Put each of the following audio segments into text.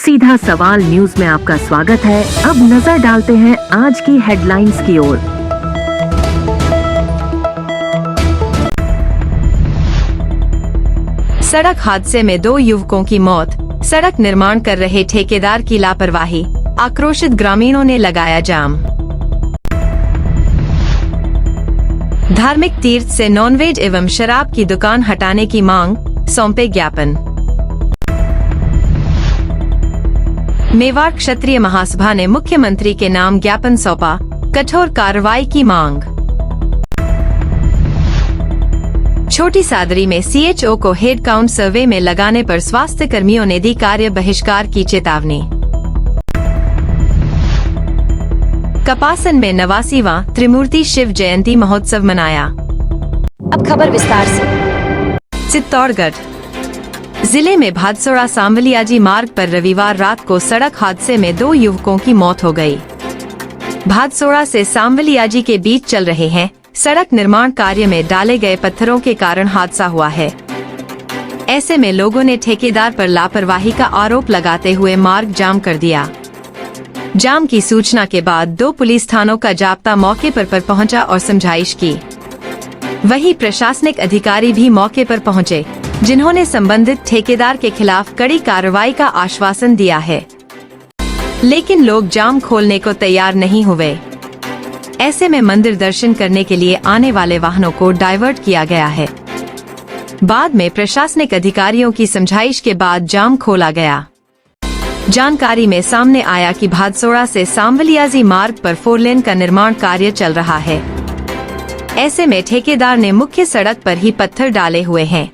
सीधा सवाल न्यूज में आपका स्वागत है। अब नजर डालते हैं आज की हेडलाइंस की ओर। सड़क हादसे में 2 युवकों की मौत, सड़क निर्माण कर रहे ठेकेदार की लापरवाही, आक्रोशित ग्रामीणों ने लगाया जाम। धार्मिक तीर्थ से नॉनवेज एवं शराब की दुकान हटाने की मांग, सौंपे ज्ञापन। मेवाड़ क्षत्रिय महासभा ने मुख्यमंत्री के नाम ज्ञापन सौंपा, कठोर कार्रवाई की मांग। छोटी सादरी में सीएचओ को हेड काउंट सर्वे में लगाने पर स्वास्थ्य कर्मियों ने दी कार्य बहिष्कार की चेतावनी। कपासन में 89वां त्रिमूर्ति शिव जयंती महोत्सव मनाया। अब खबर विस्तार से। चित्तौड़गढ़ जिले में भादसोड़ा सांवलियाजी मार्ग पर रविवार रात को सड़क हादसे में 2 युवकों की मौत हो गई। भादसोड़ा से सांवलियाजी के बीच चल रहे हैं सड़क निर्माण कार्य में डाले गए पत्थरों के कारण हादसा हुआ है। ऐसे में लोगों ने ठेकेदार पर लापरवाही का आरोप लगाते हुए मार्ग जाम कर दिया। जाम की सूचना के बाद 2 पुलिस थानों का जाब्ता मौके पर पहुंचा और समझाइश की। वहीं प्रशासनिक अधिकारी भी मौके पर पहुंचे, जिन्होंने संबंधित ठेकेदार के खिलाफ कड़ी कार्रवाई का आश्वासन दिया है। लेकिन लोग जाम खोलने को तैयार नहीं हुए। ऐसे में मंदिर दर्शन करने के लिए आने वाले वाहनों को डाइवर्ट किया गया है। बाद में प्रशासनिक अधिकारियों की समझाइश के बाद जाम खोला गया। जानकारी में सामने आया कि भादसोड़ा से सांवलियाजी मार्ग पर 4 लेन का निर्माण कार्य चल रहा है। ऐसे में ठेकेदार ने मुख्य सड़क पर ही पत्थर डाले हुए हैं।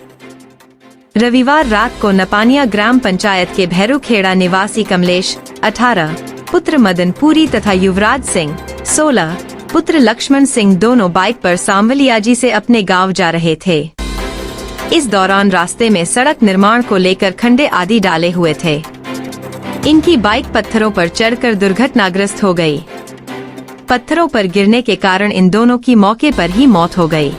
रविवार रात को नपानिया ग्राम पंचायत के भैरूखेड़ा निवासी कमलेश 18, पुत्र मदन पुरी तथा युवराज सिंह 16, पुत्र लक्ष्मण सिंह दोनों बाइक पर सांवलियाजी से अपने गांव जा रहे थे। इस दौरान रास्ते में सड़क निर्माण को लेकर खंडे आदि डाले हुए थे। इनकी बाइक पत्थरों पर चढ़कर दुर्घटनाग्रस्त हो गई। पत्थरों पर गिरने के कारण इन दोनों की मौके पर ही मौत हो गई।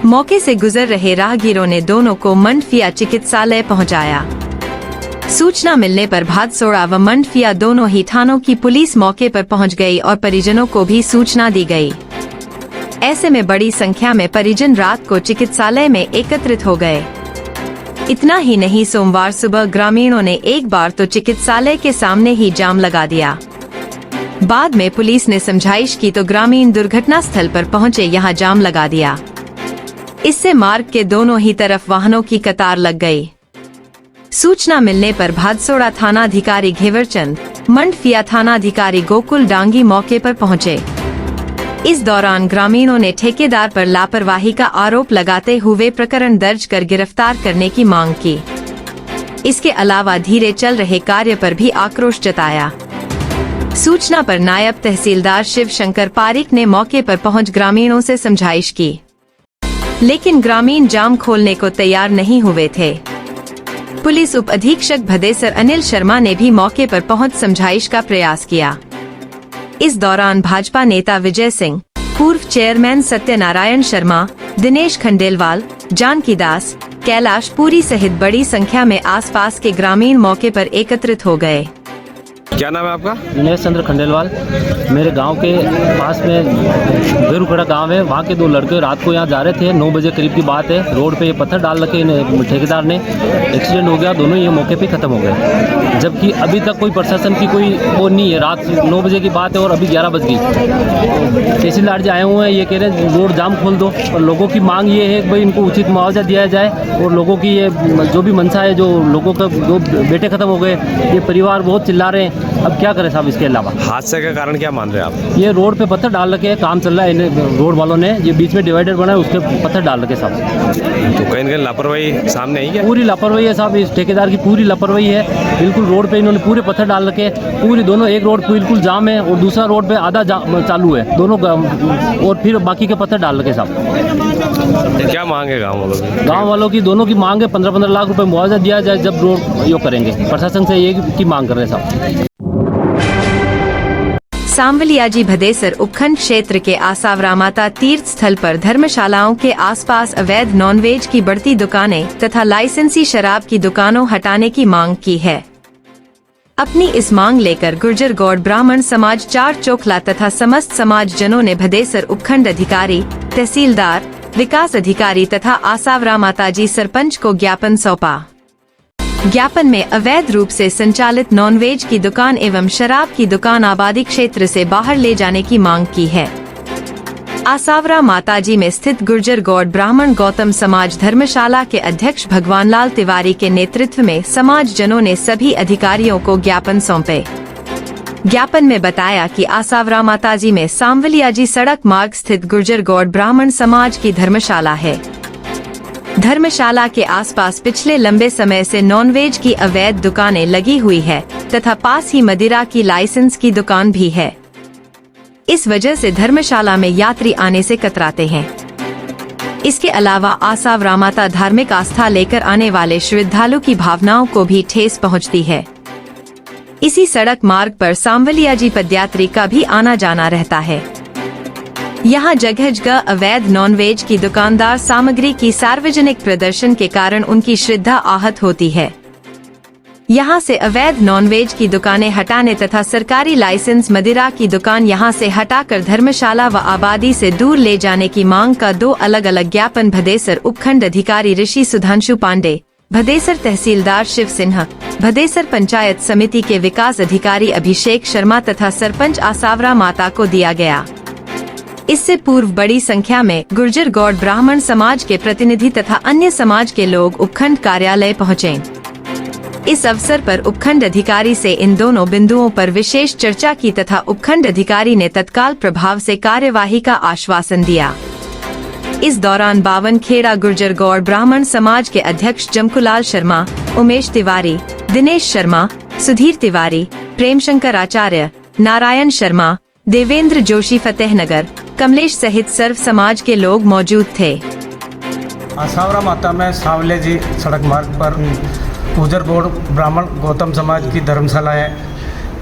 मौके से गुजर रहे राहगीरों ने दोनों को मंडफिया चिकित्सालय पहुंचाया। सूचना मिलने पर भादसोड़ा व मंडफिया दोनों ही थानों की पुलिस मौके पर पहुंच गई और परिजनों को भी सूचना दी गई। ऐसे में बड़ी संख्या में परिजन रात को चिकित्सालय में एकत्रित हो गए। इतना ही नहीं, सोमवार सुबह ग्रामीणों ने एक बार तो चिकित्सालय के सामने ही जाम लगा दिया। बाद में पुलिस ने समझाइश की तो ग्रामीण दुर्घटना स्थल पर पहुंचे, यहां जाम लगा दिया। इससे मार्ग के दोनों ही तरफ वाहनों की कतार लग गई। सूचना मिलने पर भादसोड़ा थानाधिकारी घेवरचंद, मंडफिया थानाधिकारी गोकुल डांगी मौके पर पहुंचे। इस दौरान ग्रामीणों ने ठेकेदार पर लापरवाही का आरोप लगाते हुए प्रकरण दर्ज कर गिरफ्तार करने की मांग की। इसके अलावा धीरे चल रहे कार्य पर भी आक्रोश जताया। सूचना पर नायब तहसीलदार शिव शंकर पारिक ने मौके पर पहुंच ग्रामीणों से समझाइश की, लेकिन ग्रामीण जाम खोलने को तैयार नहीं हुए थे। पुलिस उप अधीक्षक भदेसर अनिल शर्मा ने भी मौके पर पहुंच समझाइश का प्रयास किया। इस दौरान भाजपा नेता विजय सिंह, पूर्व चेयरमैन सत्यनारायण शर्मा, दिनेश खंडेलवाल, जानकी दास, कैलाश पुरी सहित बड़ी संख्या में आसपास के ग्रामीण मौके पर एकत्रित हो गए। क्या नाम है आपका? दिनेश चंद्र खंडेलवाल। मेरे गांव के पास में भैरूखेड़ा गांव है, वहाँ के 2 लड़के रात को यहाँ जा रहे थे। 9 बजे करीब की बात है। रोड पे ये पत्थर डाल रखे ठेकेदार ने, एक्सीडेंट हो गया। दोनों ये मौके पे खत्म हो गए, जबकि अभी तक कोई प्रशासन की कोई वो नहीं है। रात 9 बजे की बात है और अभी 11 बज गई। तहसीलदार जी आए हुए हैं, ये कह रहे हैं रोड जाम खोल दो। और लोगों की मांग ये है कि भाई इनको उचित मुआवजा दिया जाए। और लोगों की ये जो भी मनसा है, जो लोगों का जो बेटे खत्म हो गए, ये परिवार बहुत चिल्ला रहे हैं। अब क्या करें साहब? इसके अलावा हादसे का कारण क्या मान रहे हैं आप? ये रोड पे पत्थर डाल रखे हैं, काम चल रहा है रोड वालों ने। ये बीच में डिवाइडर बना है, उसके पत्थर डाल रखे साहब। तो कहीं ना कहीं लापरवाही सामने आई क्या? पूरी लापरवाही है साहब, इस ठेकेदार की पूरी लापरवाही है। बिल्कुल रोड पे इन्होंने पूरे पत्थर डाल रखे हैं। पूरी दोनों, एक रोड बिल्कुल जाम है और दूसरा रोड पे आधा चालू है दोनों, और फिर बाकी के पत्थर डाल रखे साहब। क्या मांग है गाँव वालों की? गाँव वालों की दोनों की मांग है 15-15 लाख रुपए मुआवजा दिया जाए जब रोड यो करेंगे। प्रशासन से ये की मांग कर रहे हैं साहब। सांवलियाजी भदेसर उपखंड क्षेत्र के आसावरा माता तीर्थ स्थल पर धर्मशालाओं के आसपास अवैध नॉनवेज की बढ़ती दुकानें तथा लाइसेंसी शराब की दुकानों हटाने की मांग की है। अपनी इस मांग लेकर गुर्जर गौड़ ब्राह्मण समाज चार चोखला तथा समस्त समाज जनों ने भदेसर उपखंड अधिकारी, तहसीलदार, विकास अधिकारी तथा आसावरा माताजी सरपंच को ज्ञापन सौंपा। ज्ञापन में अवैध रूप से संचालित नॉनवेज की दुकान एवं शराब की दुकान आबादी क्षेत्र से बाहर ले जाने की मांग की है। आसावरा माताजी में स्थित गुर्जर गौड़ ब्राह्मण गौतम समाज धर्मशाला के अध्यक्ष भगवानलाल तिवारी के नेतृत्व में समाज जनों ने सभी अधिकारियों को ज्ञापन सौंपे। ज्ञापन में बताया कि आसावरा माताजी में सांवलियाजी सड़क मार्ग स्थित गुर्जर गौड़ ब्राह्मण समाज की धर्मशाला है। धर्मशाला के आसपास पिछले लंबे समय से नॉनवेज की अवैध दुकानें लगी हुई है तथा पास ही मदिरा की लाइसेंस की दुकान भी है। इस वजह से धर्मशाला में यात्री आने से कतराते हैं। इसके अलावा आसावरा माता धार्मिक आस्था लेकर आने वाले श्रद्धालु की भावनाओं को भी ठेस पहुंचती है। इसी सड़क मार्ग पर सांवलियाजी पदयात्री का भी आना जाना रहता है। यहाँ जगह जगह अवैध नॉनवेज की दुकानदार सामग्री की सार्वजनिक प्रदर्शन के कारण उनकी श्रद्धा आहत होती है। यहाँ से अवैध नॉनवेज की दुकानें हटाने तथा सरकारी लाइसेंस मदिरा की दुकान यहाँ से हटाकर धर्मशाला व आबादी से दूर ले जाने की मांग का 2 अलग अलग ज्ञापन भदेसर उपखंड अधिकारी ऋषि सुधांशु पांडे, भदेसर तहसीलदार शिव सिन्हा, भदेसर पंचायत समिति के विकास अधिकारी अभिषेक शर्मा तथा सरपंच आसावरा माता को दिया गया। इससे पूर्व बड़ी संख्या में गुर्जर गौड़ ब्राह्मण समाज के प्रतिनिधि तथा अन्य समाज के लोग उपखंड कार्यालय पहुँचे। इस अवसर पर उपखंड अधिकारी से इन दोनों बिंदुओं पर विशेष चर्चा की तथा उपखंड अधिकारी ने तत्काल प्रभाव से कार्यवाही का आश्वासन दिया। इस दौरान बावनखेड़ा गुर्जर गौड़ ब्राह्मण समाज के अध्यक्ष जमकुलाल शर्मा, उमेश तिवारी, दिनेश शर्मा, सुधीर तिवारी, प्रेमशंकर आचार्य, नारायण शर्मा, देवेंद्र जोशी फतेहनगर, कमलेश सहित सर्व समाज के लोग मौजूद थे। आसावरा माता में सांवले जी सड़क मार्ग पर गुर्जर गौड़ ब्राह्मण गौतम समाज की धर्मशाला है।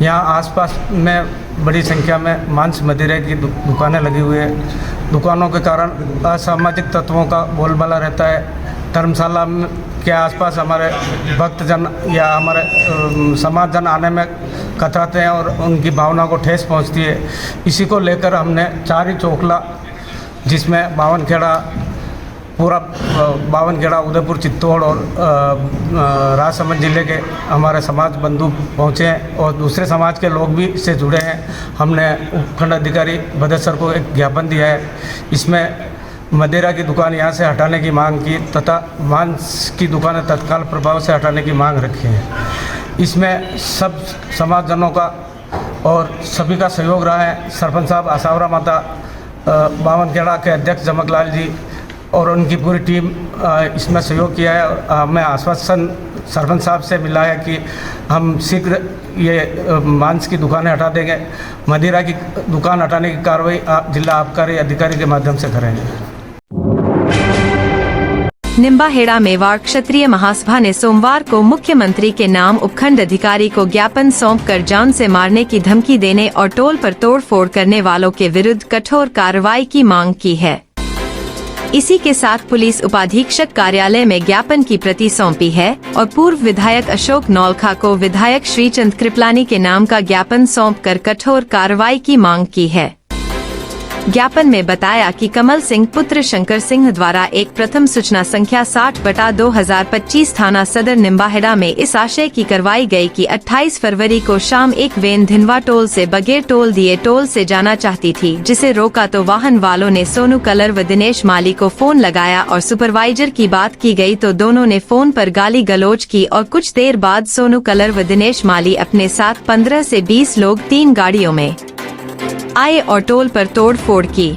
यहाँ आसपास में बड़ी संख्या में मांस मदिरे की दुकानें लगी हुई है। दुकानों के कारण असामाजिक तत्वों का बोलबाला रहता है। धर्मशाला के आसपास हमारे भक्तजन या हमारे समाजजन आने में कतराते हैं और उनकी भावना को ठेस पहुंचती है। इसी को लेकर हमने चारी चोखला, जिसमें बावनखेड़ा, पूरा बावनखेड़ा, उदयपुर, चित्तौड़ और राजसमंद जिले के हमारे समाज बंधु पहुँचे हैं और दूसरे समाज के लोग भी इससे जुड़े हैं। हमने उपखंड अधिकारी भदेसर को एक ज्ञापन दिया है। इसमें मदिरा की दुकान यहाँ से हटाने की मांग की तथा मांस की दुकानें तत्काल प्रभाव से हटाने की मांग रखी है। इसमें सब समाजजनों का और सभी का सहयोग रहा है। सरपंच साहब आसावरा माता बावनखेड़ा के अध्यक्ष जमकलाल जी और उनकी पूरी टीम इसमें सहयोग किया है। और हमें आश्वासन सरपंच साहब से मिला है कि हम शीघ्र ये मांस की दुकानें हटा देंगे। मदिरा की दुकान हटाने की कार्रवाई जिला आबकारी अधिकारी के माध्यम से करेंगे। निम्बाहेड़ा मेवाड़ क्षत्रिय महासभा ने सोमवार को मुख्यमंत्री के नाम उपखंड अधिकारी को ज्ञापन सौंपकर जान से मारने की धमकी देने और टोल पर तोड़फोड़ करने वालों के विरुद्ध कठोर कार्रवाई की मांग की है। इसी के साथ पुलिस उपाधीक्षक कार्यालय में ज्ञापन की प्रति सौंपी है और पूर्व विधायक अशोक नौलखा को विधायक श्रीचंद कृपलानी के नाम का ज्ञापन सौंपकर कठोर कार्रवाई की मांग की है। ज्ञापन में बताया कि कमल सिंह पुत्र शंकर सिंह द्वारा एक प्रथम सूचना संख्या 60/2025 थाना सदर निम्बाहेड़ा में इस आशय की करवाई गई कि 28 फरवरी को शाम एक वैन धिनवा टोल से बगैर टोल दिए टोल से जाना चाहती थी, जिसे रोका तो वाहन वालों ने सोनू कलर व दिनेश माली को फोन लगाया और सुपरवाइजर की बात की गई तो दोनों ने फोन पर गाली गलौज की और कुछ देर बाद सोनू कलर व दिनेश माली अपने साथ 15 से 20 लोग 3 गाड़ियों में आए और टोल पर तोड़फोड़ की।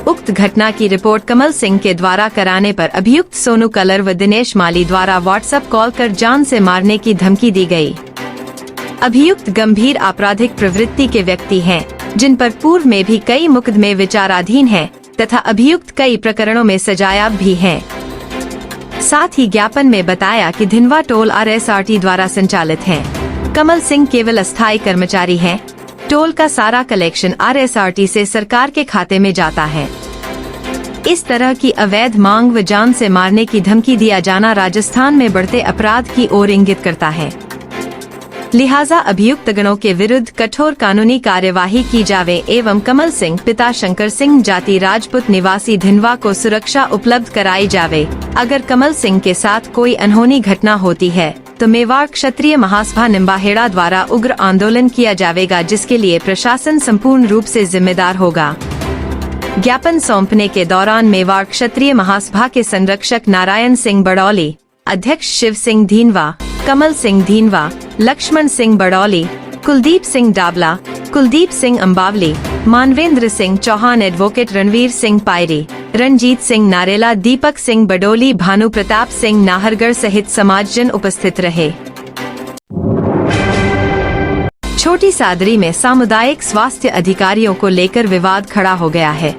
उक्त घटना की रिपोर्ट कमल सिंह के द्वारा कराने पर अभियुक्त सोनू कलर व दिनेश माली द्वारा व्हाट्सएप कॉल कर जान से मारने की धमकी दी गई। अभियुक्त गंभीर आपराधिक प्रवृत्ति के व्यक्ति हैं, जिन पर पूर्व में भी कई मुकदमे विचाराधीन हैं तथा अभियुक्त कई प्रकरणों में सजायाब भी हैं। साथ ही ज्ञापन में बताया कि धिनवा टोल RSRT द्वारा संचालित है। कमल सिंह केवल अस्थायी कर्मचारी हैं। टोल का सारा कलेक्शन RSRT से सरकार के खाते में जाता है। इस तरह की अवैध मांग व जान से मारने की धमकी दिया जाना राजस्थान में बढ़ते अपराध की ओर इंगित करता है। लिहाजा अभियुक्त गणों के विरुद्ध कठोर कानूनी कार्यवाही की जावे एवं कमल सिंह पिता शंकर सिंह जाति राजपूत निवासी धिनवा को सुरक्षा उपलब्ध कराई जावे। अगर कमल सिंह के साथ कोई अनहोनी घटना होती है तो मेवाड़ क्षत्रिय महासभा निम्बाहेड़ा द्वारा उग्र आंदोलन किया जाएगा, जिसके लिए प्रशासन संपूर्ण रूप से जिम्मेदार होगा। ज्ञापन सौंपने के दौरान मेवाड़ क्षत्रिय महासभा के संरक्षक नारायण सिंह बड़ौली, अध्यक्ष शिव सिंह धीनवा, कमल सिंह धीनवा, लक्ष्मण सिंह बड़ौली, कुलदीप सिंह डाबला, कुलदीप सिंह अम्बावली, मानवेंद्र सिंह चौहान, एडवोकेट रणवीर सिंह पायरी, रणजीत सिंह नारेला, दीपक सिंह बडोली, भानु प्रताप सिंह नाहरगढ़ सहित समाजजन उपस्थित रहे। छोटी सादरी में सामुदायिक स्वास्थ्य अधिकारियों को लेकर विवाद खड़ा हो गया है।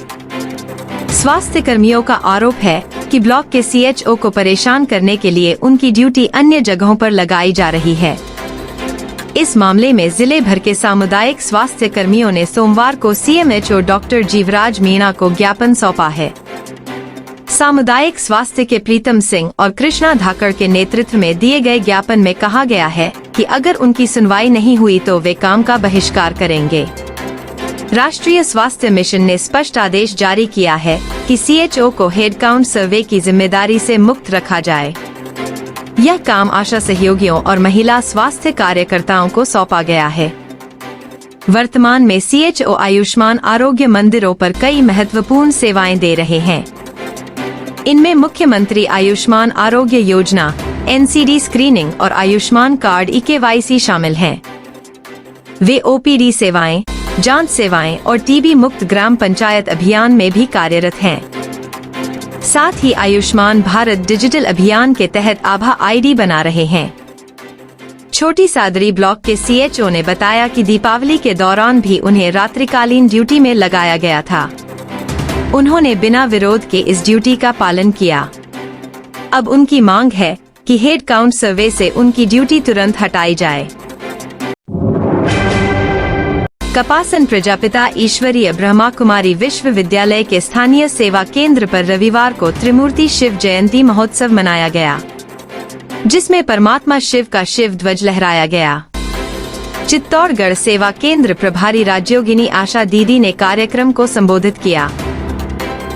स्वास्थ्य कर्मियों का आरोप है कि ब्लॉक के सीएचओ को परेशान करने के लिए उनकी ड्यूटी अन्य जगहों पर लगाई जा रही है। इस मामले में जिले भर के सामुदायिक स्वास्थ्य कर्मियों ने सोमवार को सीएमएचओ डॉक्टर जीवराज मीणा को ज्ञापन सौंपा है। सामुदायिक स्वास्थ्य के प्रीतम सिंह और कृष्णा धाकड़ के नेतृत्व में दिए गए ज्ञापन में कहा गया है कि अगर उनकी सुनवाई नहीं हुई तो वे काम का बहिष्कार करेंगे। राष्ट्रीय स्वास्थ्य मिशन ने स्पष्ट आदेश जारी किया है कि सीएचओ को हेड काउंट सर्वे की जिम्मेदारी से मुक्त रखा जाए। यह काम आशा सहयोगियों और महिला स्वास्थ्य कार्यकर्ताओं को सौंपा गया है। वर्तमान में सीएचओ आयुष्मान आरोग्य मंदिरों पर कई महत्वपूर्ण सेवाएं दे रहे हैं। इनमें मुख्यमंत्री आयुष्मान आरोग्य योजना, एनसीडी स्क्रीनिंग और आयुष्मान कार्ड ईकेवाईसी शामिल हैं। वे ओपीडी सेवाएं, जांच सेवाएं और टीबी मुक्त ग्राम पंचायत अभियान में भी कार्यरत हैं। साथ ही आयुष्मान भारत डिजिटल अभियान के तहत आभा आईडी बना रहे हैं। छोटी सादरी ब्लॉक के सीएचओ ने बताया कि दीपावली के दौरान भी उन्हें रात्रिकालीन ड्यूटी में लगाया गया था। उन्होंने बिना विरोध के इस ड्यूटी का पालन किया। अब उनकी मांग है कि हेड काउंट सर्वे से उनकी ड्यूटी तुरंत हटाई जाए। कपासन प्रजापिता ईश्वरीय ब्रह्मा कुमारी विश्वविद्यालय के स्थानीय सेवा केंद्र पर रविवार को त्रिमूर्ति शिव जयंती महोत्सव मनाया गया, जिसमें परमात्मा शिव का शिव ध्वज लहराया गया। चित्तौड़गढ़ सेवा केंद्र प्रभारी राज्योगिनी आशा दीदी ने कार्यक्रम को संबोधित किया।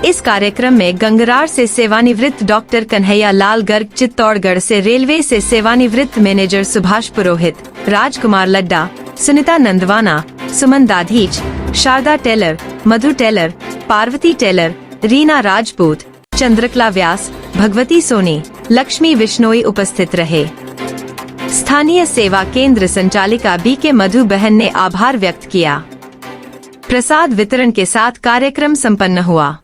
इस कार्यक्रम में गंगरार से सेवानिवृत्त डॉक्टर कन्हैया लाल गर्ग, चित्तौड़गढ़ से रेलवे से सेवानिवृत्त मैनेजर सुभाष पुरोहित, राजकुमार लड्डा, सुनीता नंदवाना, सुमन दाधीच, शारदा टेलर, मधु टेलर, पार्वती टेलर, रीना राजपूत, चंद्रकला व्यास, भगवती सोनी, लक्ष्मी विश्नोई उपस्थित रहे। स्थानीय सेवा केंद्र संचालिका बीके मधु बहन ने आभार व्यक्त किया। प्रसाद वितरण के साथ कार्यक्रम संपन्न हुआ।